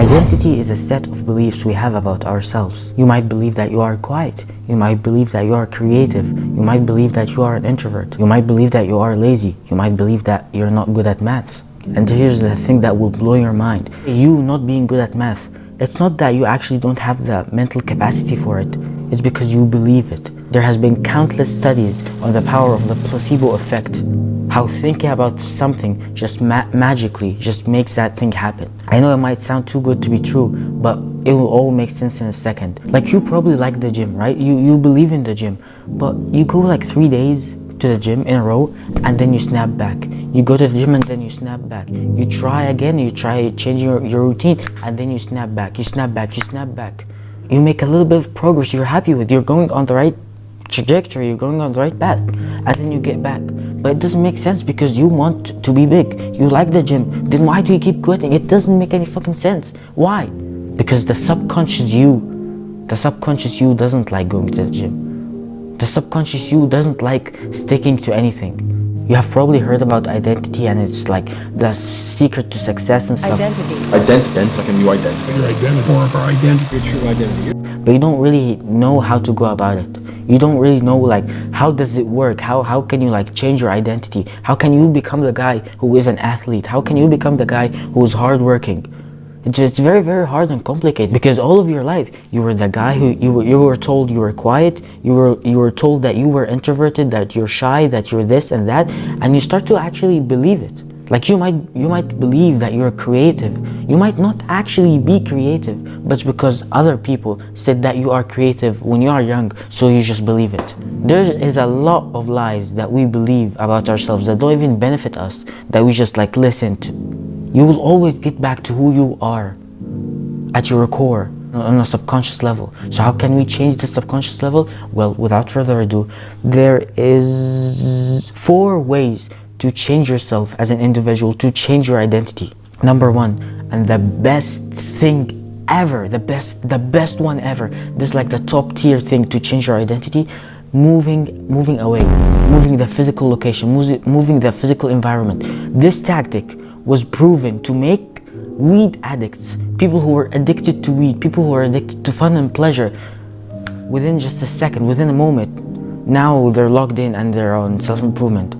Identity is a set of beliefs we have about ourselves. You might believe that you are quiet. You might believe that you are creative. You might believe that you are an introvert. You might believe that you are lazy. You might believe that you're not good at maths. And here's the thing that will blow your mind. You not being good at math, it's not that you actually don't have the mental capacity for it. It's because you believe it. There has been countless studies on the power of the placebo effect. How thinking about something just magically just makes that thing happen. I know it might sound too good to be true, but it will all make sense in a second. Like, you probably like the gym, right? You believe in the gym, but you go like 3 days to the gym in a row and then you snap back. You go to the gym and then you snap back. You try again, you try changing your routine and then you snap back. You snap back, you snap back. You make a little bit of progress you're happy with. You're going on the right trajectory, you're going on the right path, and then you get back. But it doesn't make sense because you want to be big. You like the gym. Then why do you keep quitting? It doesn't make any fucking sense. Why? Because the subconscious you doesn't like going to the gym. The subconscious you doesn't like sticking to anything. You have probably heard about identity, and it's like the secret to success and stuff. Identity, like a new identity. Your identity, or our identity, your true identity. But you don't really know how to go about it. You don't really know, like, how does it work? How can you like change your identity? How can you become the guy who is an athlete? How can you become the guy who is hardworking? It's very, very hard and complicated, because all of your life you were the guy who you were told you were quiet, you were told that you were introverted, that you're shy, that you're this and that, and you start to actually believe it. Like, you might believe that you're creative. You might not actually be creative, but it's because other people said that you are creative when you are young, so you just believe it. There is a lot of lies that we believe about ourselves that don't even benefit us, that we just like listen to. You will always get back to who you are at your core on a subconscious level. So how can we change the subconscious level? Well, without further ado, there is 4 ways to change yourself as an individual, to change your identity. Number 1, and the best thing ever, the best one ever, this is like the top tier thing to change your identity: moving away, moving the physical location, moving the physical environment. This tactic was proven to make weed addicts, people who were addicted to weed, people who are addicted to fun and pleasure, within just a second, within a moment, now they're logged in and they're on self-improvement.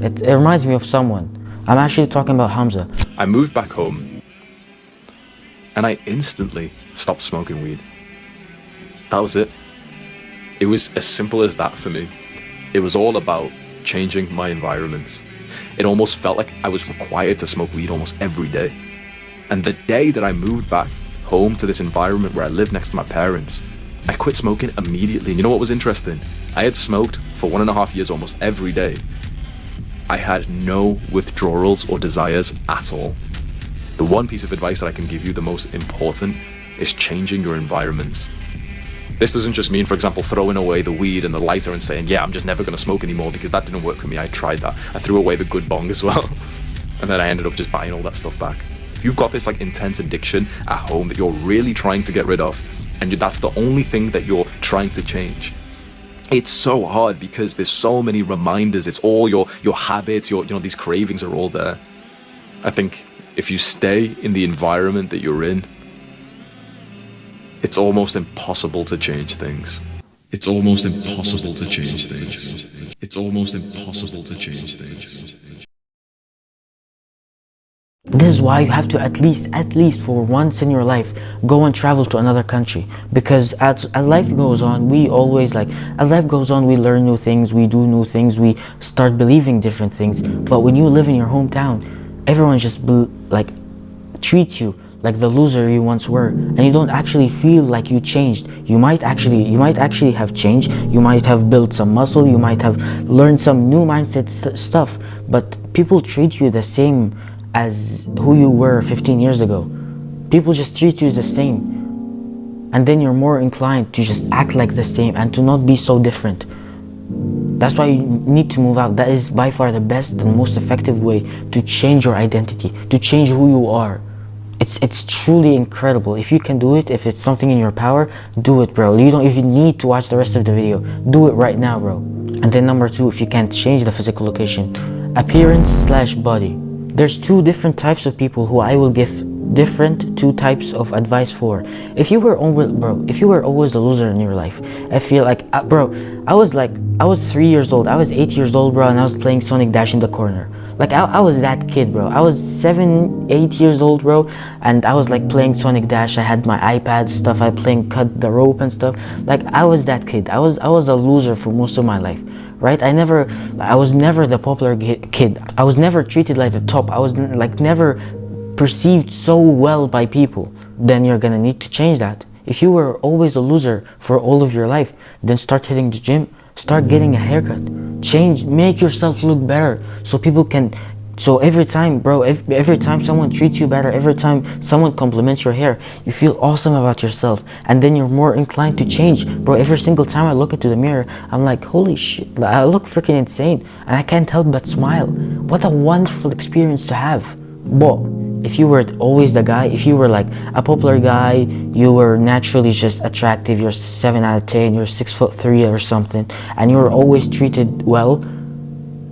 It reminds me of someone. I'm actually talking about Hamza. I moved back home and I instantly stopped smoking weed. That was it. It was as simple as that for me. It was all about changing my environment. It almost felt like I was required to smoke weed almost every day. And the day that I moved back home to this environment where I lived next to my parents, I quit smoking immediately. And you know what was interesting? I had smoked for 1.5 years almost every day. I had no withdrawals or desires at all. The one piece of advice that I can give you, the most important, is changing your environment. This doesn't just mean, for example, throwing away the weed and the lighter and saying, yeah, I'm just never going to smoke anymore, because that didn't work for me. I tried that. I threw away the good bong as well. And then I ended up just buying all that stuff back. If you've got this like intense addiction at home that you're really trying to get rid of, and that's the only thing that you're trying to change, it's so hard because there's so many reminders. It's all your habits, these cravings are all there. I think if you stay in the environment that you're in, it's almost impossible to change things. It's almost impossible to change things. It's almost impossible to change things. This is why you have to at least for once in your life, go and travel to another country. Because as life goes on, we learn new things, we do new things, we start believing different things. But when you live in your hometown, everyone just treats you like the loser you once were, and you don't actually feel like you changed. You might actually have changed. You might have built some muscle, you might have learned some new mindset stuff, but people treat you the same as who you were 15 years ago. People just treat you the same, and then you're more inclined to just act like the same and to not be so different. That's why you need to move out. That is by far the best and most effective way to change your identity, to change who you are. It's truly incredible. If you can do it, if it's something in your power, do it, bro. You don't even need to watch the rest of the video. Do it right now, bro. And then number 2, if you can't change the physical location, appearance/body. There's 2 different types of people who I will give different two types of advice for. If you were always, bro, if you were always a loser in your life, I feel like, bro, I was 3 years old, I was 8 years old, bro, and I was playing Sonic Dash in the corner. Like, I was that kid, bro. I was 7, 8 years old, bro, and I was like playing Sonic Dash. I had my iPad stuff, I playing cut the rope and stuff. Like, I was that kid. I was a loser for most of my life, right? I was never the popular kid. I was never treated like the top. I was like never perceived so well by people. Then you're gonna need to change that. If you were always a loser for all of your life, then start hitting the gym, start getting a haircut, change, make yourself look better, so people can, so every time, bro, every time someone treats you better, every time someone compliments your hair, you feel awesome about yourself, and then you're more inclined to change. Bro, every single time I look into the mirror, I'm like, holy shit, I look freaking insane, and I can't help but smile. What a wonderful experience to have. But if you were always the guy, if you were like a popular guy, you were naturally just attractive, you're 7 out of 10, you're 6'3" or something, and you were always treated well,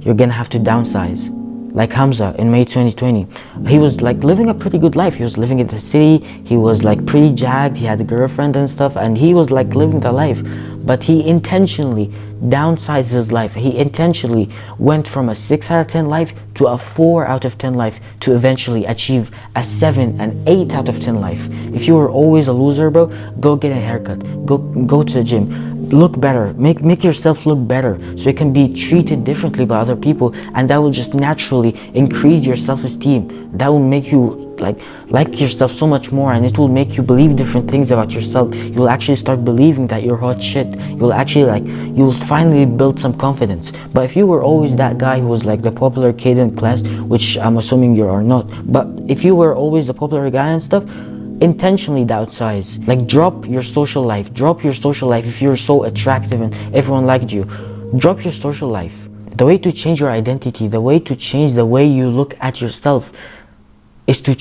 you're gonna have to downsize. Like Hamza in May 2020, he was like living a pretty good life. He was living in the city, he was like pretty jacked, he had a girlfriend and stuff, and he was like living the life. But he intentionally downsized his life. He intentionally went from a 6 out of 10 life to a 4 out of 10 life to eventually achieve a 7 and 8 out of 10 life. If you were always a loser, bro, go get a haircut, go to the gym, look better, make yourself look better, so you can be treated differently by other people, and that will just naturally increase your self-esteem. That will make you like yourself so much more, and it will make you believe different things about yourself. You will actually start believing that you're hot shit. You'll finally build some confidence. But if you were always that guy who was like the popular kid in class, which I'm assuming you are not, but if you were always the popular guy and stuff, intentionally downsize. Like, drop your social life if you're so attractive and everyone liked you. Drop your social life. The way to change your identity, the way to change the way you look at yourself is to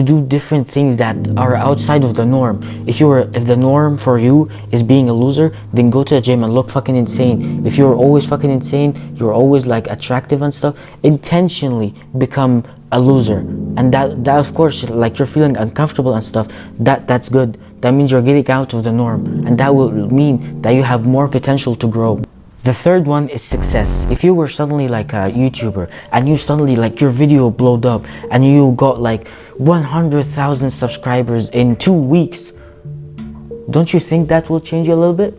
do different things that are outside of the norm. If the norm for you is being a loser, then go to the gym and look fucking insane. If you're always fucking insane, you're always like attractive and stuff, intentionally become a loser. And that of course, like, you're feeling uncomfortable and stuff, that's good. That means you're getting out of the norm, and that will mean that you have more potential to grow. The third one is success. If you were suddenly like a YouTuber, and you suddenly like your video blowed up and you got like 100,000 subscribers in 2 weeks, don't you think that will change you a little bit?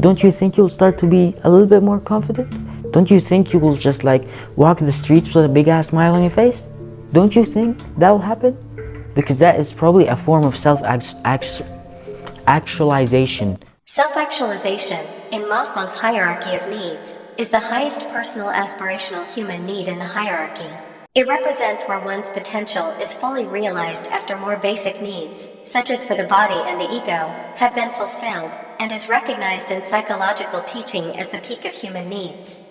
Don't you think you'll start to be a little bit more confident? Don't you think you will just like walk the streets with a big ass smile on your face? Don't you think that will happen? Because that is probably a form of self-actualization. Self-actualization, in Maslow's hierarchy of needs, is the highest personal aspirational human need in the hierarchy. It represents where one's potential is fully realized after more basic needs, such as for the body and the ego, have been fulfilled, and is recognized in psychological teaching as the peak of human needs.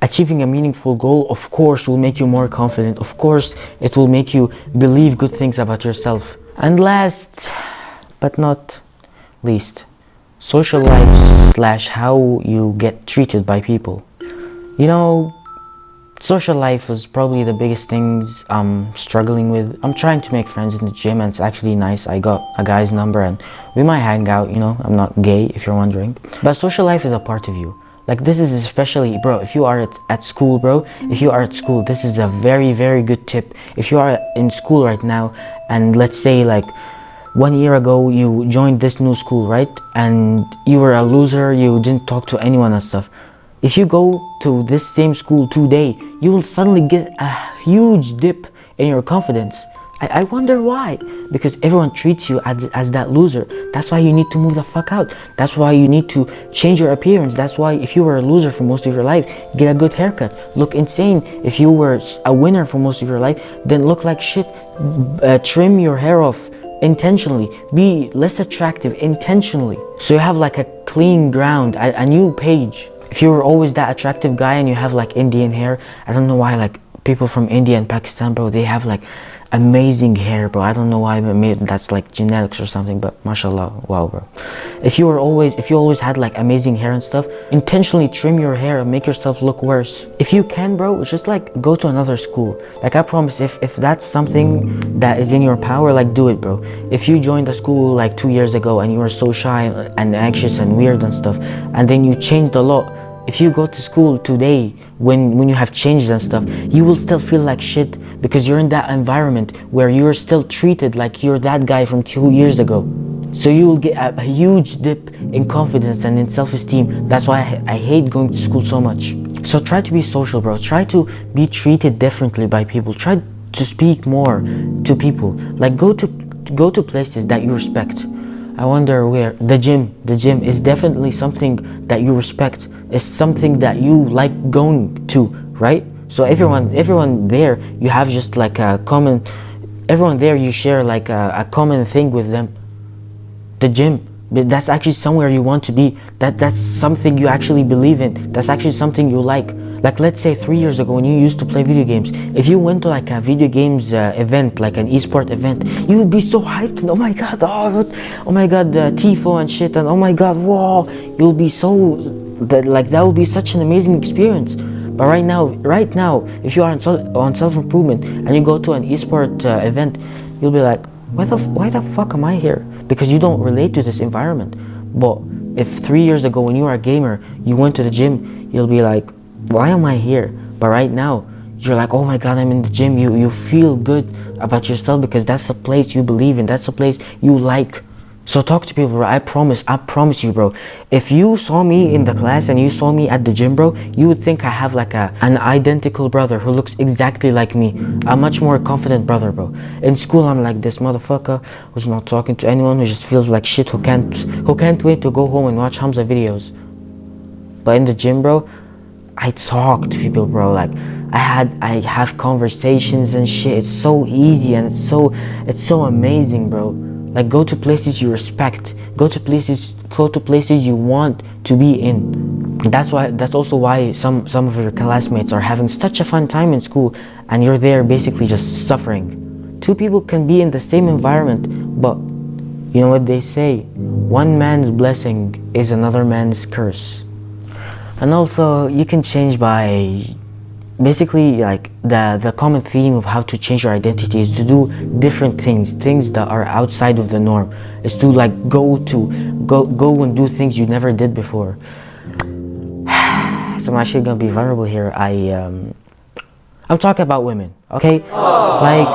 Achieving a meaningful goal, of course, will make you more confident. Of course, it will make you believe good things about yourself. And last but not least, social life / how you get treated by people. You know, social life is probably the biggest things I'm struggling with. I'm trying to make friends in the gym, and it's actually nice. I got a guy's number and we might hang out, you know. I'm not gay, if you're wondering. But social life is a part of you. Like, this is especially, bro, if you are at school, bro, if you are at school, this is a very, very good tip. If you are in school right now, and let's say like 1 year ago you joined this new school, right, and you were a loser, you didn't talk to anyone and stuff. If you go to this same school today, you will suddenly get a huge dip in your confidence. I wonder why. Because everyone treats you as that loser. That's why you need to move the fuck out. That's why you need to change your appearance. That's why if you were a loser for most of your life, get a good haircut, look insane. If you were a winner for most of your life, then look like shit. Trim your hair off intentionally. Be less attractive intentionally. So you have like a clean ground, a new page. If you were always that attractive guy and you have like Indian hair, I don't know why, like people from India and Pakistan, bro, they have like amazing hair, bro. I don't know why, but maybe that's like genetics or something, but mashallah, wow, bro. If you always had like amazing hair and stuff, intentionally trim your hair and make yourself look worse. If you can, bro, just like go to another school. Like, I promise, if that's something that is in your power, like, do it, bro. If you joined a school like 2 years ago and you were so shy and anxious and weird and stuff, and then you changed a lot, if you go to school today when you have changed and stuff, you will still feel like shit because you're in that environment where you're still treated like you're that guy from 2 years ago. So you will get a huge dip in confidence and in self-esteem. That's why I hate going to school so much. So try to be social, bro. Try to be treated differently by people. Try to speak more to people. Like, go to places that you respect. I wonder where. The gym is definitely something that you respect. It's something that you like going to, right? So everyone there, you have just like a common, everyone there you share like a common thing with them. The gym, that's actually somewhere you want to be. That's something you actually believe in. That's actually something you like. Like, let's say 3 years ago when you used to play video games, if you went to like a video games event, like an esport event, you would be so hyped and oh my god, Tifo and shit, and oh my god, whoa, you'll be so, that will be such an amazing experience. But right now, if you are on self-improvement and you go to an esport event, you'll be like, why the fuck am I here? Because you don't relate to this environment. But if 3 years ago when you were a gamer, you went to the gym, you'll be like, why am I here? But right now, you're like, oh my god, I'm in the gym. You feel good about yourself because that's a place you believe in. That's a place you like. So talk to people, bro. I promise you, bro. If you saw me in the class and you saw me at the gym, bro, you would think I have like an identical brother who looks exactly like me. A much more confident brother, bro. In school, I'm like this motherfucker who's not talking to anyone, who just feels like shit, who can't wait to go home and watch Hamza videos. But in the gym, bro, I talk to people, bro. Like, I have conversations and shit. It's so easy and it's so amazing, bro. Like, go to places you respect. Go to places you want to be in. That's also why some of your classmates are having such a fun time in school and you're there basically just suffering. Two people can be in the same environment, but you know what they say? One man's blessing is another man's curse. And also, you can change by basically, like, the common theme of how to change your identity is to do different things that are outside of the norm. Is to like go and do things you never did before. So I'm actually gonna be vulnerable here. I'm talking about women, okay? Like,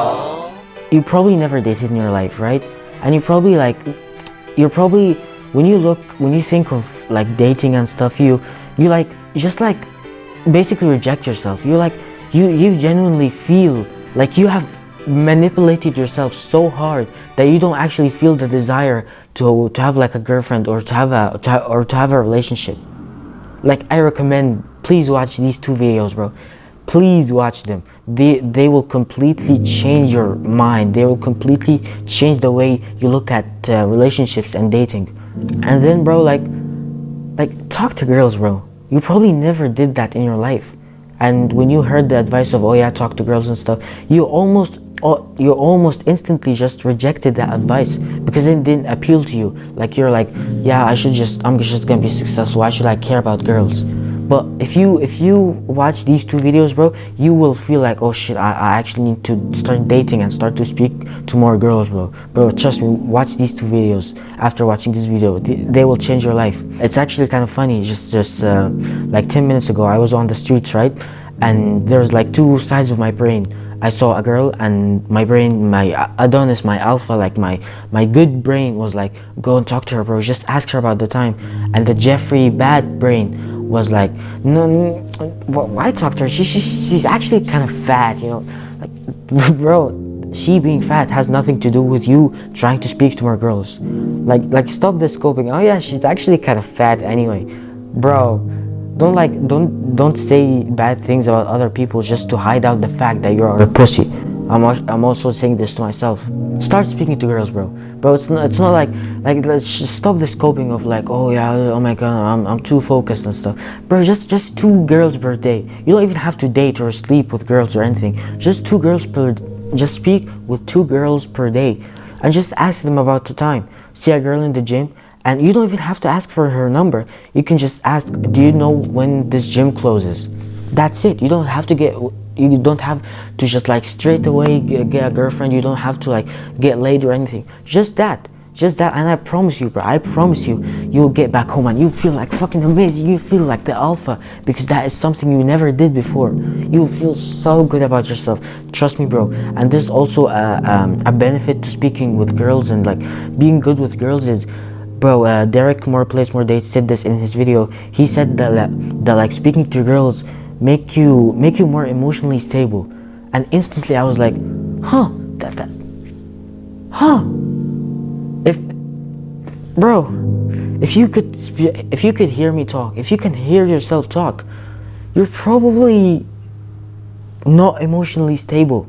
you probably never dated in your life, right? And you're probably when you think of like dating and stuff, you just like basically reject yourself. You genuinely feel like you have manipulated yourself so hard that you don't actually feel the desire to have like a girlfriend or to have a relationship. Like, I recommend, please watch these 2 videos, bro. Please watch them. They will completely change your mind. They will completely change the way you look at relationships and dating. And then, bro, like talk to girls, bro. You probably never did that in your life. And when you heard the advice of, oh yeah, talk to girls and stuff, you almost instantly just rejected that advice because it didn't appeal to you. Like, you're like, yeah, I'm just gonna be successful. Why should I care about girls? But if you watch these 2 videos, bro, you will feel like, oh shit, I actually need to start dating and start to speak to more girls, bro. Bro, trust me, watch these 2 videos. After watching this video, they will change your life. It's actually kind of funny. Just like 10 minutes ago, I was on the streets, right? And there's like 2 sides of my brain. I saw a girl and my brain, my Adonis, my alpha, like my good brain was like, go and talk to her, bro. Just ask her about the time. And the Jeffrey bad brain was like, no, why talk to her? She's actually kind of fat, you know. Like, bro, she being fat has nothing to do with you trying to speak to more girls. Like stop the scoping. Oh yeah, she's actually kind of fat anyway, bro. Don't say bad things about other people just to hide out the fact that you're a pussy. I'm also saying this to myself. Start speaking to girls, bro. Bro, it's not like let's just stop the scoping of like, oh yeah, oh my god, I'm too focused and stuff. Bro, just 2 girls per day. You don't even have to date or sleep with girls or anything. Just 2 girls per just speak with 2 girls per day and just ask them about the time. See a girl in the gym, and you don't even have to ask for her number. You can just ask, do you know when this gym closes? That's it. You don't have to just like straight away get a girlfriend. You don't have to like get laid or anything. Just that, and I promise you, bro, I promise you, you'll get back home and you feel like fucking amazing. You feel like the alpha, because that is something you never did before. You feel so good about yourself. Trust me, bro. And there's also a benefit to speaking with girls and like being good with girls is, bro, Derek More Plays More Dates said this in his video. He said that like speaking to girls make you more emotionally stable. And instantly I was like, huh, if, bro, if you could hear me talk, if you can hear yourself talk, you're probably not emotionally stable.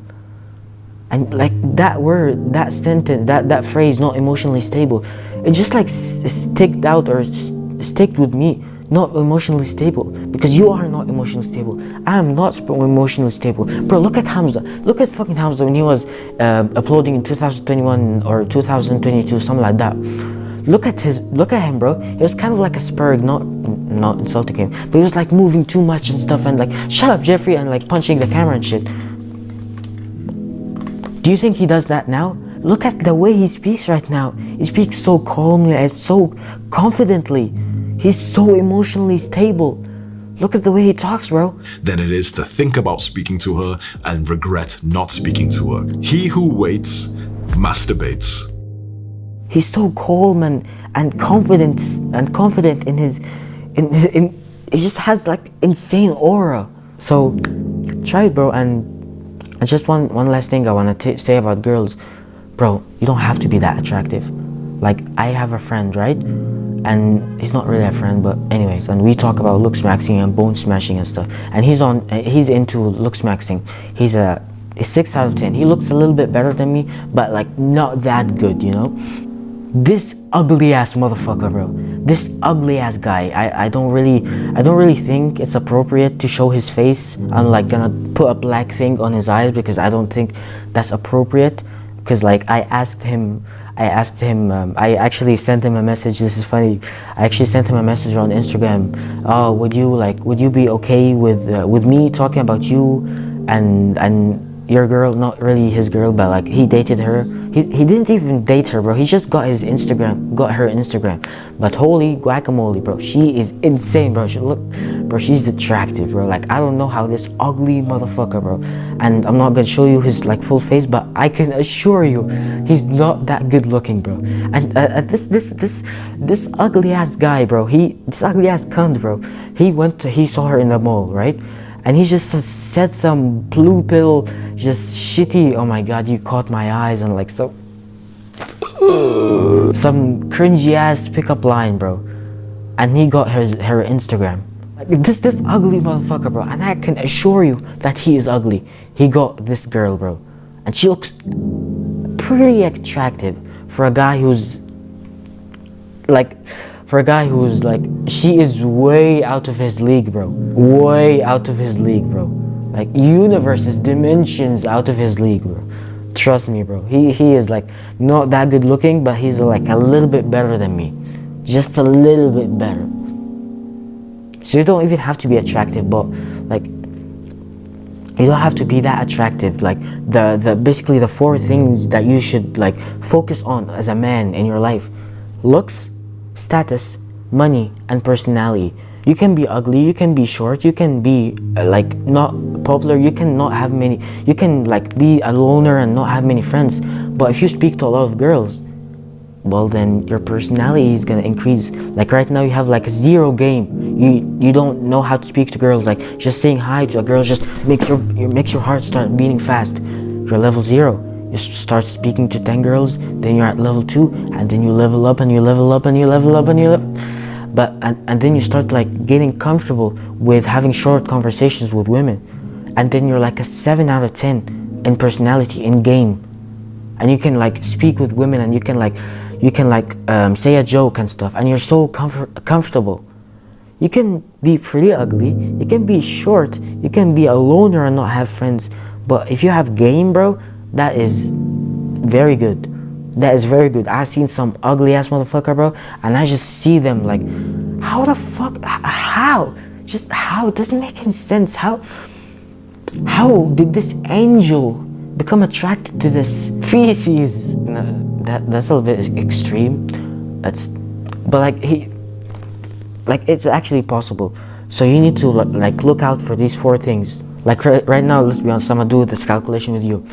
And like that word, that sentence, that phrase, not emotionally stable, it just like sticked out or sticked with me. Not emotionally stable, because you are not emotionally stable. I am not emotionally stable, bro. Look at Hamza. Look at fucking Hamza when he was uploading in 2021 or 2022, something like that. Look at him, bro. He was kind of like a spurg, not insulting him, but he was like moving too much and stuff, and like, shut up, Jeffrey, and like punching the camera and shit. Do you think he does that now? Look at the way he speaks right now. He speaks so calmly and so confidently. He's so emotionally stable. Look at the way he talks, bro. Than it is to think about speaking to her and regret not speaking to her. He who waits masturbates. He's so calm and confident in his he just has like insane aura. So try it, bro. And just one last thing I want to say about girls, bro. You don't have to be that attractive. Like, I have a friend, right? And he's not really a friend, but anyways, and we talk about look smashing and bone smashing and stuff, and he's into look smashing. He's a 6 out of 10. He looks a little bit better than me, but like not that good, you know. This ugly ass motherfucker, bro, this ugly ass guy, I don't really think it's appropriate to show his face. I'm like gonna put a black thing on his eyes because I don't think that's appropriate. Because like I actually sent him a message. This is funny. I actually sent him a message on Instagram. Oh, would you be okay with me talking about you and your girl? Not really his girl, but like he dated her. He didn't even date her, bro. He just got her Instagram. But holy guacamole, bro, she is insane, bro. Bro, she's attractive, bro. Like, I don't know how this ugly motherfucker, bro. And I'm not gonna show you his like full face, but I can assure you, he's not that good looking, bro. And this ugly ass guy, bro. This ugly ass cunt, bro. He saw her in the mall, right? And he just said some blue pill, just shitty, oh my god, you caught my eyes, and like some cringy ass pickup line, bro. And he got her Instagram. Like this ugly motherfucker, bro. And I can assure you that he is ugly. He got this girl, bro. And she looks pretty attractive for a guy who's like, she is way out of his league, bro. Way out of his league, bro. Like, universes, dimensions out of his league, bro. Trust me, bro. He is like not that good looking, but he's like a little bit better than me. Just a little bit better. So you don't even have to be attractive, but like, you don't have to be that attractive. Like basically the 4 things that you should like focus on as a man in your life: looks, status, money, and personality. You can be ugly, you can be short, you can be like not popular, you can like be a loner and not have many friends. But if you speak to a lot of girls, well, then your personality is gonna increase. Like right now you have like a 0 game. You don't know how to speak to girls. Like just saying hi to a girl just makes your heart start beating fast. You're level 0. You start speaking to 10 girls, then you're at level 2, and then you level up and you level up and you level up and you level. But and then you start like getting comfortable with having short conversations with women, and then you're like a 7 out of 10 in personality in game, and you can like speak with women, and you can say a joke and stuff, and you're so comfortable. You can be pretty ugly, you can be short, you can be a loner and not have friends, but if you have game, bro, that is very good. That is very good. I seen some ugly ass motherfucker, bro, and I just see them like, how the fuck, how? Just how? It doesn't make any sense. How did this angel become attracted to this feces? No, that's a little bit extreme. But it's actually possible. So you need to like look out for these 4 things. Like right now, let's be honest, I'm gonna do this calculation with you.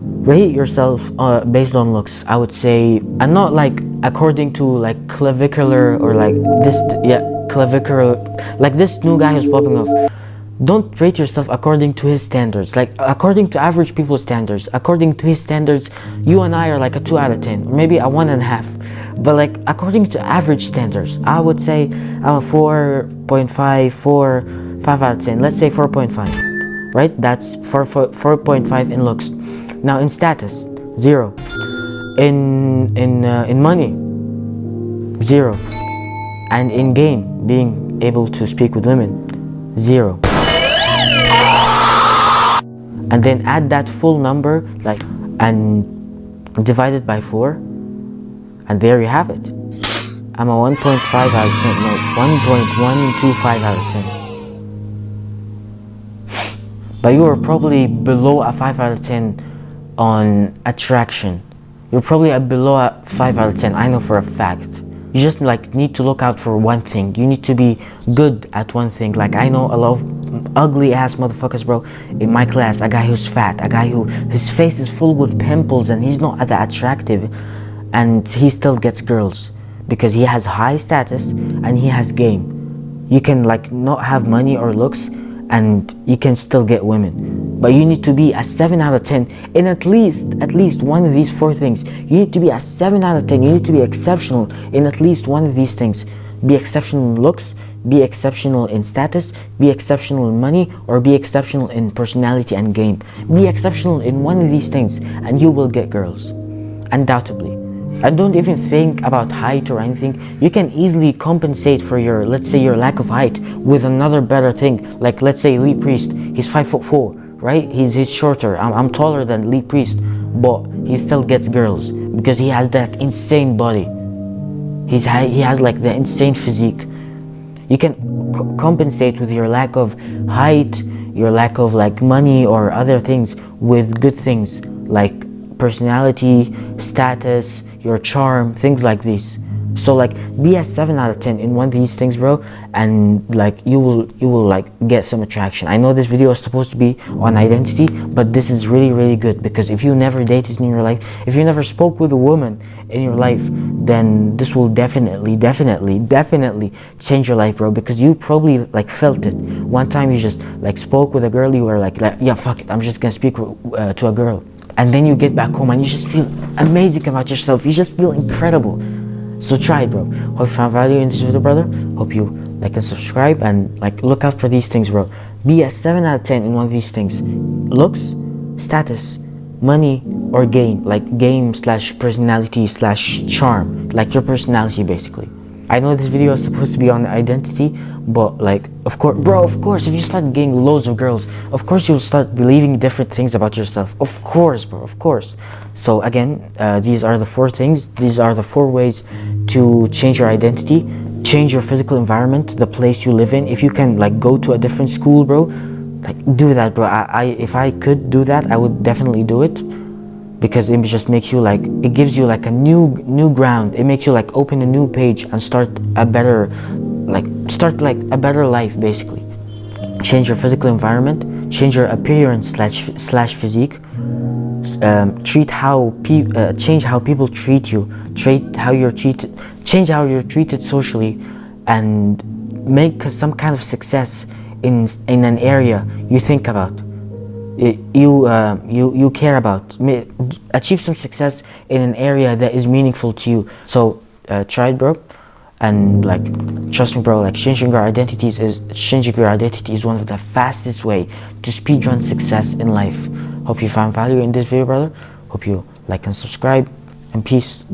Rate yourself based on looks, I would say, and not like according to like clavicular or like this, clavicular, like this new guy who's popping off. Don't rate yourself according to his standards, like according to average people's standards. According to his standards, you and I are like a 2 out of 10, or maybe a 1.5. But like according to average standards, I would say I'm a 4.5, 5 out of 10. Let's say 4.5, right? That's 4.5 in looks. Now in status, 0. In money, 0. And in game, being able to speak with women, 0. And then add that full number, like, and divide it by 4, and there you have it. I'm a 1.5 out of 10, no, 1.125 out of 10. But you are probably below a 5 out of 10 on attraction. You're probably below a 5 out of 10, I know for a fact. You just like need to look out for one thing. You need to be good at one thing. Like I know a lot of ugly ass motherfuckers, bro, in my class. A guy who's fat, a guy who his face is full with pimples and he's not that attractive, and he still gets girls because he has high status and he has game. You can like not have money or looks and you can still get women. But you need to be a 7 out of 10 in at least one of these 4 things. You need to be a 7 out of 10. You need to be exceptional in at least one of these things. Be exceptional in looks, be exceptional in status, be exceptional in money, or be exceptional in personality and game. Be exceptional in one of these things and you will get girls, undoubtedly. And don't even think about height or anything. You can easily compensate for your, let's say, your lack of height with another better thing. Like let's say Lee Priest, he's 5'4", right? He's shorter. I'm taller than Lee Priest, but he still gets girls because he has that insane body. He has like the insane physique. You can compensate with your lack of height, your lack of like money or other things with good things like personality, status, your charm, things like these. So like be a 7 out of 10 in one of these things, bro, and like you will like get some attraction. I know this video is supposed to be on identity, but this is really good because if you never dated in your life, if you never spoke with a woman in your life, then this will definitely change your life, bro, because you probably like felt it. One time you just like spoke with a girl, you were like yeah, fuck it, I'm just gonna speak to a girl. And then you get back home and you just feel amazing about yourself. You just feel incredible. So try it, bro. Hope you found value in this video, brother. Hope you like and subscribe and like look out for these things, bro. Be a 7 out of 10 in one of these things. Looks, status, money, or game. Like game / personality / charm. Like your personality, basically. I know this video is supposed to be on identity, but like, of course, bro, of course, if you start getting loads of girls, of course you'll start believing different things about yourself. Of course, bro, of course. So again, these are the 4 things. These are the 4 ways to change your identity, change your physical environment, the place you live in. If you can like go to a different school, bro, like do that, bro. If I could do that, I would definitely do it. Because it just makes you like, it gives you like a new ground. It makes you like open a new page and start a better life, basically. Change your physical environment, change your appearance / physique, change how people treat you, change how you're treated socially, and make some kind of success in an area you think about. You care about. Achieve some success in an area that is meaningful to you. So try it, bro, and like trust me, bro, like changing your identity is one of the fastest way to speedrun success in life. Hope you found value in this video, brother. Hope you like and subscribe, and peace.